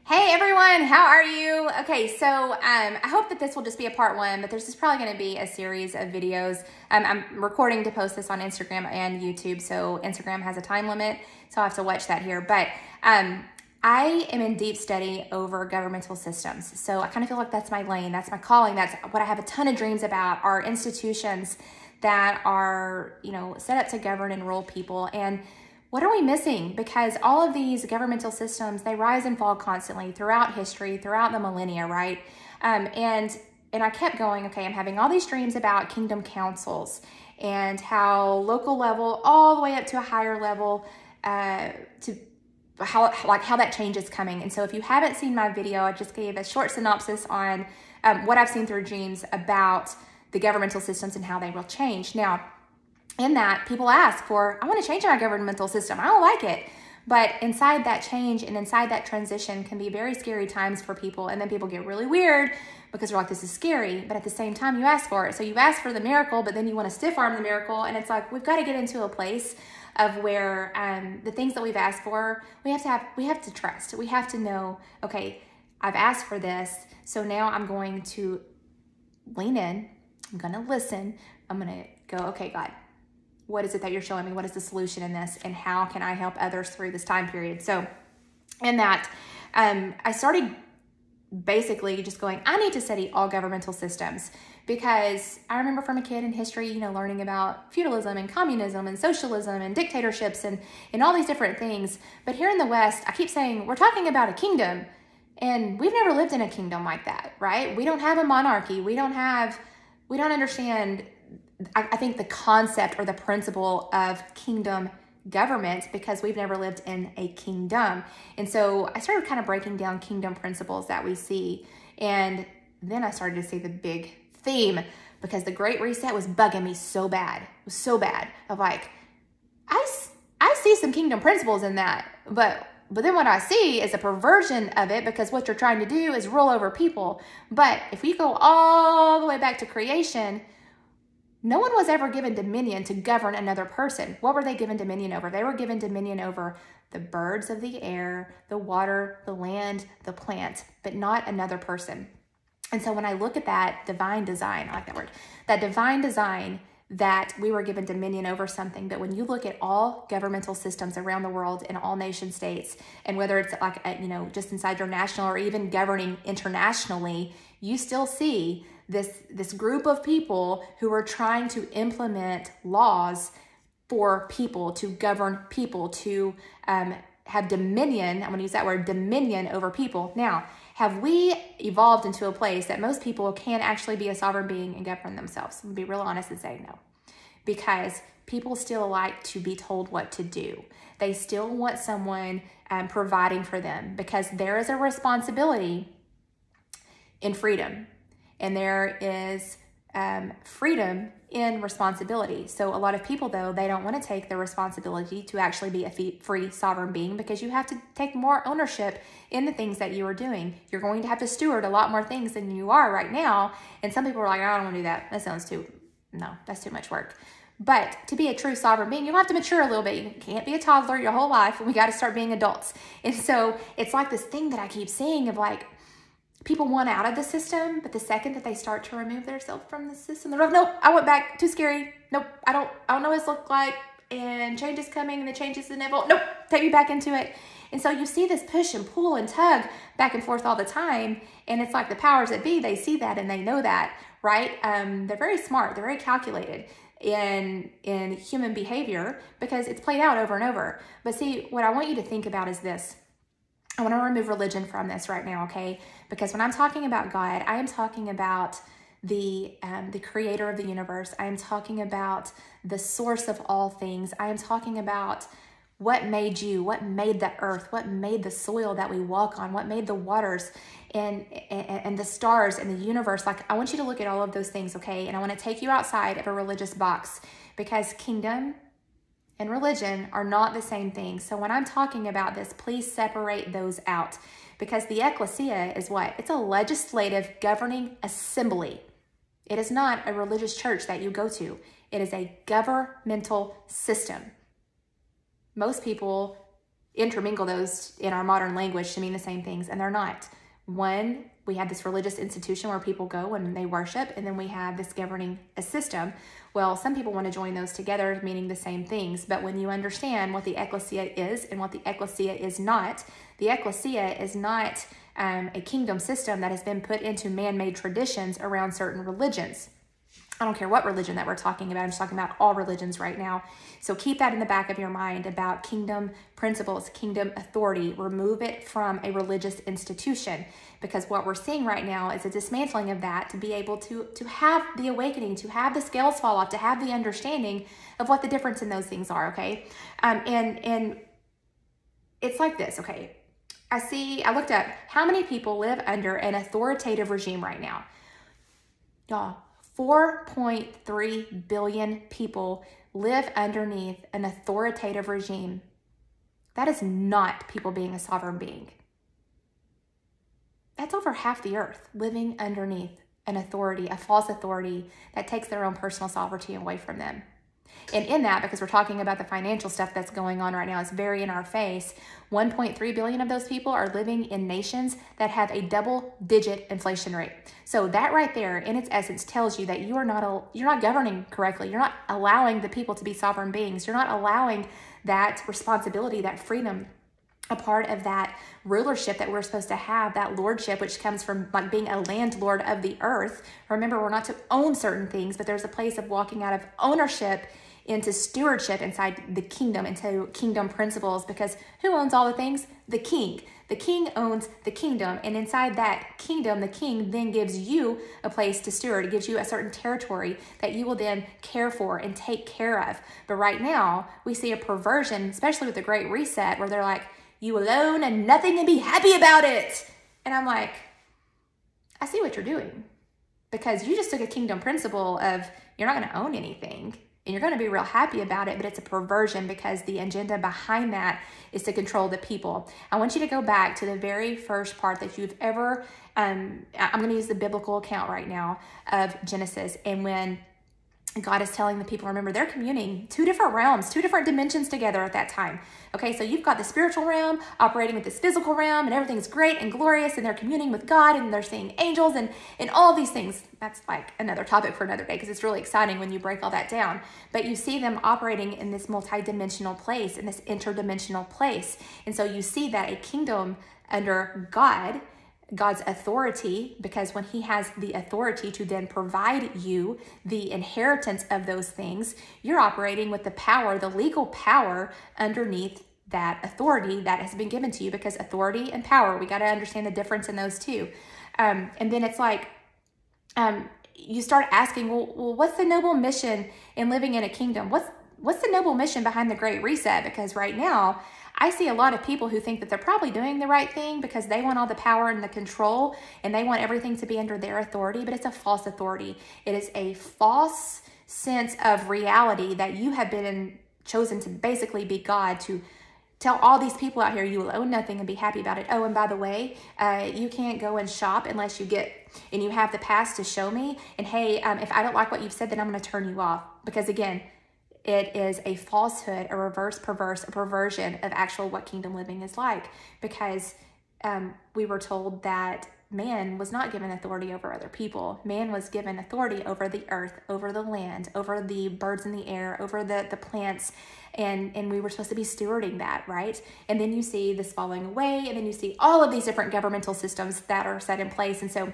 Hey everyone, how are you? Okay, so I hope that this will just be a part one, but there's just probably going to be a series of videos. I'm recording to post this on Instagram and YouTube, so Instagram has a time limit, so I'll have to watch that here. But I am in deep study over governmental systems, so I kind of feel like that's my lane, that's my calling, that's what I have a ton of dreams about, are institutions that are, set up to govern and rule people. And what are we missing? Because all of these governmental systems, they rise and fall constantly throughout history, throughout the millennia, right? And I kept going, okay, I'm having all these dreams about kingdom councils and how local level all the way up to a higher level, to how that change is coming. And so if you haven't seen my video, I just gave a short synopsis on what I've seen through dreams about the governmental systems and how they will change. Now, in that, people ask for, I want to change my governmental system. I don't like it. But inside that change and inside that transition can be very scary times for people. And then people get really weird because they're like, this is scary. But at the same time, you ask for it. So you ask for the miracle, but then you want to stiff arm the miracle. And it's like, we've got to get into a place of where the things that we've asked for, we have to trust. We have to know, okay, I've asked for this. So now I'm going to lean in. I'm going to listen. I'm going to go, okay, God, what is it that you're showing me? What is the solution in this? And how can I help others through this time period? So in that, I started basically just going, I need to study all governmental systems, because I remember from a kid in history, learning about feudalism and communism and socialism and dictatorships and all these different things. But here in the West, I keep saying, we're talking about a kingdom, and we've never lived in a kingdom like that, right? We don't have a monarchy. We don't understand, I think, the concept or the principle of kingdom government, because we've never lived in a kingdom. And so I started kind of breaking down kingdom principles that we see. And then I started to see the big theme, because the Great Reset was bugging me so bad. It was so bad. Of like, I see some kingdom principles in that, but then what I see is a perversion of it, because what you're trying to do is rule over people. But if we go all the way back to creation, no one was ever given dominion to govern another person. What were they given dominion over? They were given dominion over the birds of the air, the water, the land, the plant, but not another person. And so when I look at that divine design, I like that word, that divine design, that we were given dominion over something. But when you look at all governmental systems around the world in all nation states, and whether it's like, just inside your national or even governing internationally, you still see this group of people who are trying to implement laws for people, to govern people, to have dominion. I'm going to use that word, dominion, over people. Now, have we evolved into a place that most people can actually be a sovereign being and govern themselves? I'm going to be real honest and say no. Because people still like to be told what to do. They still want someone providing for them, because there is a responsibility in freedom. And there is freedom in responsibility. So a lot of people, though, they don't want to take the responsibility to actually be a free sovereign being, because you have to take more ownership in the things that you are doing. You're going to have to steward a lot more things than you are right now. And some people are like, I don't want to do that. That sounds that's too much work. But to be a true sovereign being, you have to mature a little bit. You can't be a toddler your whole life, and we got to start being adults. And so it's like this thing that I keep seeing of like, people want out of the system, but the second that they start to remove themselves from the system, they're like, nope, I went back, too scary. Nope, I don't know what this looks like, and change is coming, and the change is inevitable. Nope, take me back into it. And so you see this push and pull and tug back and forth all the time, and it's like the powers that be, they see that and they know that, right? They're very smart, they're very calculated in human behavior, because it's played out over and over. But see, what I want you to think about is this. I want to remove religion from this right now, okay? Because when I'm talking about God, I am talking about the creator of the universe. I am talking about the source of all things. I am talking about what made you, what made the earth, what made the soil that we walk on, what made the waters and the stars and the universe. Like, I want you to look at all of those things, okay? And I want to take you outside of a religious box, because kingdom and religion are not the same thing. So when I'm talking about this, please separate those out, because the ecclesia is what? It's a legislative governing assembly. It is not a religious church that you go to. It is a governmental system. Most people intermingle those in our modern language to mean the same things, and they're not. One, we have this religious institution where people go and they worship, and then we have this governing a system. Well, some people want to join those together, meaning the same things. But when you understand what the ecclesia is and what the ecclesia is not a kingdom system that has been put into man-made traditions around certain religions. I don't care what religion that we're talking about. I'm just talking about all religions right now. So keep that in the back of your mind about kingdom principles, kingdom authority. Remove it from a religious institution, because what we're seeing right now is a dismantling of that to be able to have the awakening, to have the scales fall off, to have the understanding of what the difference in those things are, okay? And it's like this, okay? I looked up how many people live under an authoritative regime right now. Y'all, 4.3 billion people live underneath an authoritative regime. That is not people being a sovereign being. That's over half the earth living underneath an authority, a false authority that takes their own personal sovereignty away from them. And in that, because we're talking about the financial stuff that's going on right now, it's very in our face. 1.3 billion of those people are living in nations that have a double-digit inflation rate. So that right there, in its essence, tells you that you're not governing correctly. You're not allowing the people to be sovereign beings. You're not allowing that responsibility, that freedom, a part of that rulership that we're supposed to have, that lordship, which comes from like being a landlord of the earth. Remember, we're not to own certain things, but there's a place of walking out of ownership into stewardship inside the kingdom, into kingdom principles, because who owns all the things? The king. The king owns the kingdom, and inside that kingdom, the king then gives you a place to steward. It gives you a certain territory that you will then care for and take care of. But right now, we see a perversion, especially with the Great Reset, where they're like, you alone and nothing, and be happy about it. And I'm like, I see what you're doing, because you just took a kingdom principle of you're not going to own anything and you're going to be real happy about it, but it's a perversion because the agenda behind that is to control the people. I want you to go back to the very first part that you've ever, I'm going to use the biblical account right now of Genesis, and when God is telling the people, remember, they're communing two different realms, two different dimensions together at that time. Okay, so you've got the spiritual realm operating with this physical realm, and everything's great and glorious, and they're communing with God, and they're seeing angels and all of these things. That's like another topic for another day, because it's really exciting when you break all that down. But you see them operating in this multi-dimensional place, in this interdimensional place. And so you see that a kingdom under God's authority, because when he has the authority to then provide you the inheritance of those things, you're operating with the power, the legal power underneath that authority that has been given to you, because authority and power, we got to understand the difference in those two. And then it's like, you start asking, well, what's the noble mission in living in a kingdom? What's the noble mission behind the Great Reset? Because right now, I see a lot of people who think that they're probably doing the right thing because they want all the power and the control, and they want everything to be under their authority, but it's a false authority. It is a false sense of reality that you have been chosen to basically be God, to tell all these people out here you will own nothing and be happy about it. Oh, and by the way, you can't go and shop unless you have the pass to show me. And hey, if I don't like what you've said, then I'm going to turn you off. Because again, it is a falsehood, a perversion of actual what kingdom living is like. Because we were told that man was not given authority over other people. Man was given authority over the earth, over the land, over the birds in the air, over the plants. And we were supposed to be stewarding that, right? And then you see this falling away, and then you see all of these different governmental systems that are set in place. And so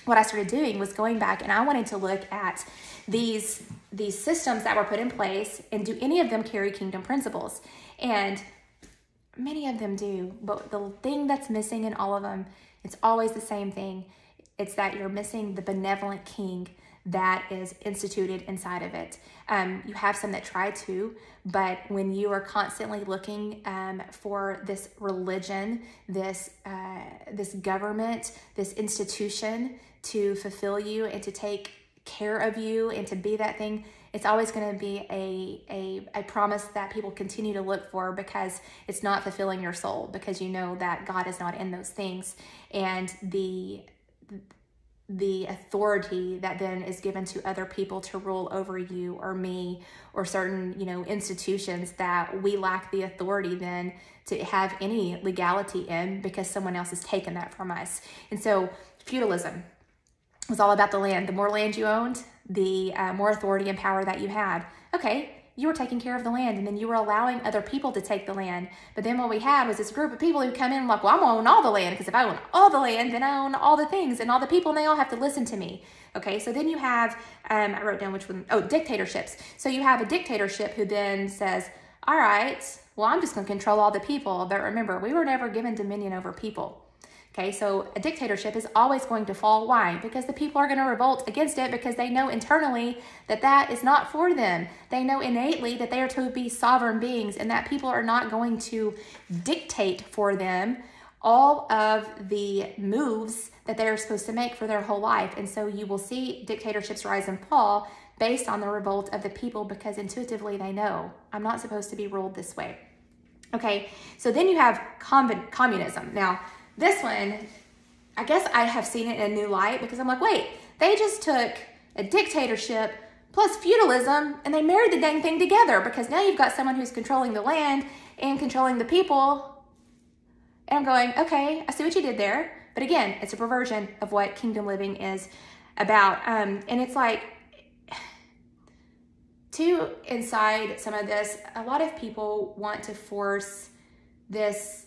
what I started doing was going back, and I wanted to look at these systems that were put in place, and do any of them carry kingdom principles? And many of them do, but the thing that's missing in all of them, it's always the same thing. It's that you're missing the benevolent king that is instituted inside of it. You have some that try to, but when you are constantly looking for this religion, this government, this institution to fulfill you and to take care of you and to be that thing, it's always going to be a promise that people continue to look for, because it's not fulfilling your soul, because you know that God is not in those things. And the authority that then is given to other people to rule over you or me or certain, institutions that we lack the authority then to have any legality in because someone else has taken that from us. And so feudalism was all about the land. The more land you owned, the more authority and power that you had. Okay, you were taking care of the land, and then you were allowing other people to take the land. But then what we had was this group of people who come in like, well, I'm gonna own all the land, because if I own all the land, then I own all the things and all the people, and they all have to listen to me. Okay, so then you have, I wrote down which one, dictatorships. So you have a dictatorship who then says, all right, well, I'm just gonna control all the people. But remember, we were never given dominion over people. Okay, so a dictatorship is always going to fall. Why? Because the people are going to revolt against it because they know internally that that is not for them. They know innately that they are to be sovereign beings and that people are not going to dictate for them all of the moves that they're supposed to make for their whole life. And so you will see dictatorships rise and fall based on the revolt of the people because intuitively they know, I'm not supposed to be ruled this way. Okay, so then you have communism. Now, this one, I guess I have seen it in a new light because I'm like, wait, they just took a dictatorship plus feudalism and they married the dang thing together because now you've got someone who's controlling the land and controlling the people. And I'm going, okay, I see what you did there. But again, it's a perversion of what kingdom living is about. And it's like, too, inside some of this, a lot of people want to force this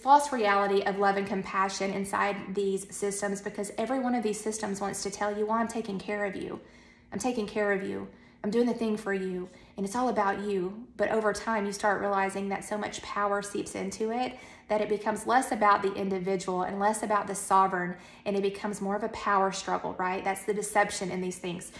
false reality of love and compassion inside these systems because every one of these systems wants to tell you, well, I'm taking care of you. I'm taking care of you. I'm doing the thing for you. And it's all about you. But over time, you start realizing that so much power seeps into it that it becomes less about the individual and less about the sovereign. And it becomes more of a power struggle, right? That's the deception in these things.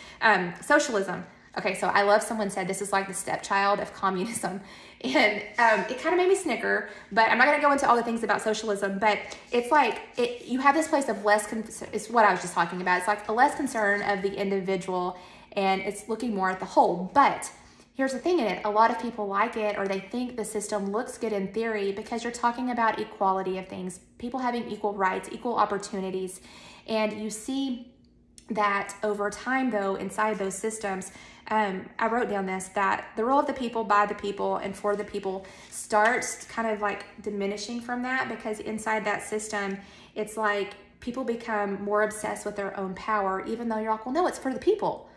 Socialism. Okay, so I love someone said this is like the stepchild of communism. And it kind of made me snicker, but I'm not going to go into all the things about socialism, but it's like you have this place of less, it's what I was just talking about. It's like a less concern of the individual and it's looking more at the whole. But here's the thing in it. A lot of people like it or they think the system looks good in theory because you're talking about equality of things, people having equal rights, equal opportunities. And you see that over time, though, inside those systems, I wrote down this, that the rule of the people, by the people, and for the people starts kind of like diminishing from that because inside that system, it's like people become more obsessed with their own power, even though you're like, well, no, it's for the people.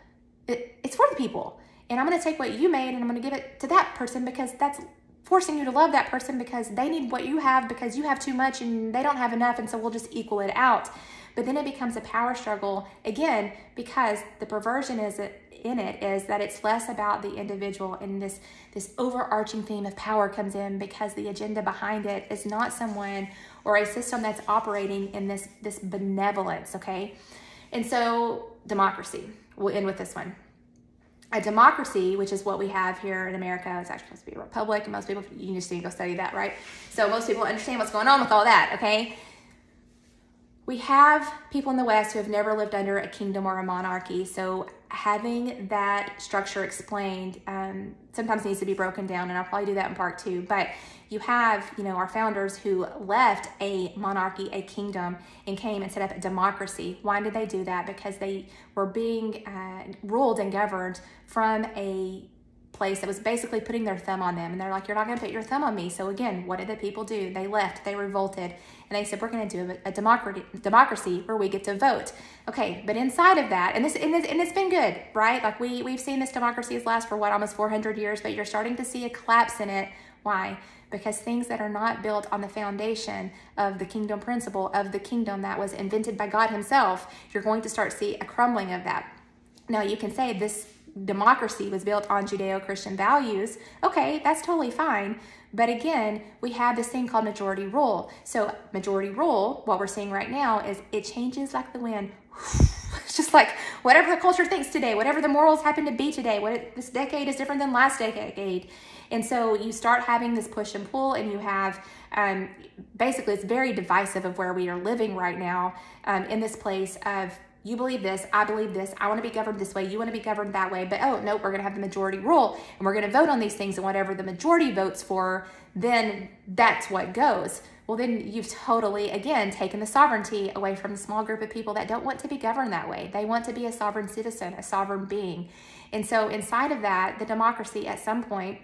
It's for the people. And I'm going to take what you made and I'm going to give it to that person because that's forcing you to love that person because they need what you have because you have too much and they don't have enough. And so we'll just equal it out. But then it becomes a power struggle again, because the perversion is that it's less about the individual and this overarching theme of power comes in because the agenda behind it is not someone or a system that's operating in this benevolence, okay? And so democracy, we'll end with this one. A democracy, which is what we have here in America, is actually supposed to be a republic, and most people, you just need to go study that, right? So most people understand what's going on with all that, okay? We have people in the West who have never lived under a kingdom or a monarchy, so having that structure explained sometimes needs to be broken down, and I'll probably do that in part 2. But you have, our founders who left a monarchy, a kingdom, and came and set up a democracy. Why did they do that? Because they were being ruled and governed from a place that was basically putting their thumb on them. And they're like, you're not going to put your thumb on me. So again, what did the people do? They left, they revolted, and they said, we're going to do a democracy where we get to vote. Okay, but inside of that, and it's been good, right? Like we've seen this democracy last for almost 400 years, but you're starting to see a collapse in it. Why? Because things that are not built on the foundation of the kingdom principle, of the kingdom that was invented by God himself, you're going to start to see a crumbling of that. Now you can say this democracy was built on Judeo-Christian values. Okay, that's totally fine. But again, we have this thing called majority rule. So majority rule, what we're seeing right now is it changes like the wind. It's just like whatever the culture thinks today, whatever the morals happen to be today, this decade is different than last decade. And so you start having this push and pull, and you have basically it's very divisive of where we are living right now in this place of you believe this, I believe this, I want to be governed this way, you want to be governed that way, but oh, no, we're going to have the majority rule, and we're going to vote on these things, and whatever the majority votes for, then that's what goes. well, then you've totally, again, taken the sovereignty away from the small group of people that don't want to be governed that way. They want to be a sovereign citizen, a sovereign being. And so inside of that, the democracy at some point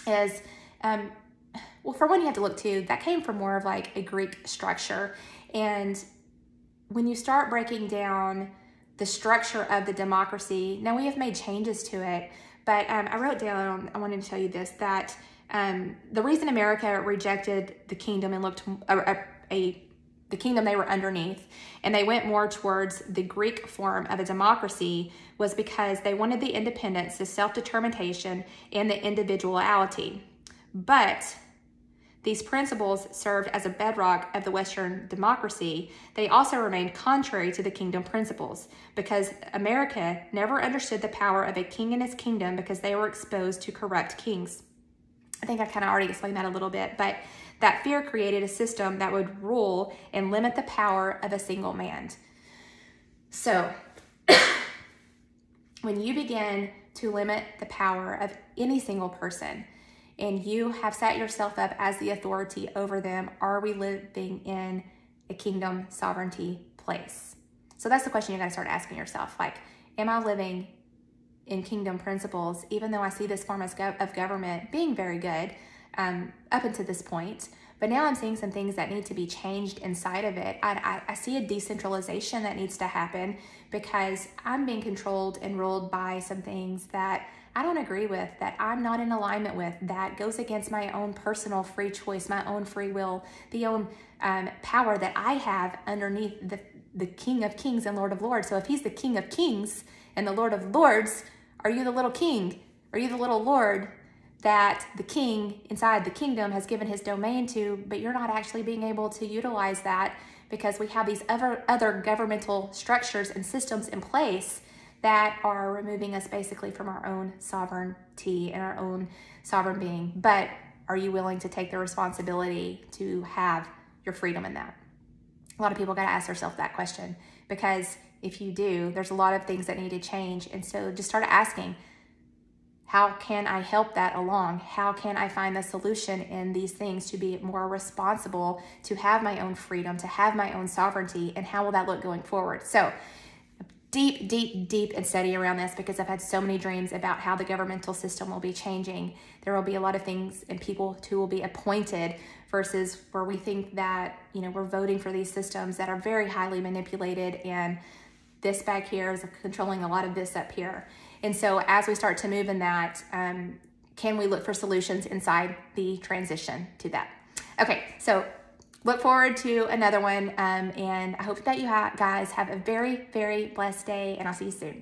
is, well, for one, you have to look to, that came from more of like a Greek structure. And when you start breaking down the structure of the democracy, now we have made changes to it, but I wrote down, I wanted to tell you this, that the reason America rejected the kingdom and looked the kingdom they were underneath, and they went more towards the Greek form of a democracy, was because they wanted the independence, the self-determination, and the individuality. But these principles served as a bedrock of the Western democracy. They also remained contrary to the kingdom principles, because America never understood the power of a king and his kingdom because they were exposed to corrupt kings. I think I kind of already explained that a little bit, but that fear created a system that would rule and limit the power of a single man. So when you begin to limit the power of any single person, and you have set yourself up as the authority over them, are we living in a kingdom sovereignty place? So that's the question you gotta start asking yourself. Like, am I living in kingdom principles, even though I see this form of government being very good up until this point? But now I'm seeing some things that need to be changed inside of it. I see a decentralization that needs to happen, because I'm being controlled and ruled by some things that I don't agree with, that I'm not in alignment with, that goes against my own personal free choice, my own free will, the own power that I have underneath the King of Kings and Lord of Lords. So if he's the King of Kings and the Lord of Lords, are you the little king? Are you the little Lord that the king inside the kingdom has given his domain to, but you're not actually being able to utilize that because we have these other governmental structures and systems in place that are removing us basically from our own sovereignty and our own sovereign being. But are you willing to take the responsibility to have your freedom in that? A lot of people got to ask themselves that question, because if you do, there's a lot of things that need to change. And so just start asking, how can I help that along? How can I find the solution in these things to be more responsible, to have my own freedom, to have my own sovereignty, and how will that look going forward? So deep and steady around this, because I've had so many dreams about how the governmental system will be changing. There will be a lot of things and people who will be appointed, versus where we think that, you know, we're voting for these systems that are very highly manipulated, and this back here is controlling a lot of this up here. And so as we start to move in that, can we look for solutions inside the transition to that? Okay, so look forward to another one, and I hope that you guys have a very, very blessed day, and I'll see you soon.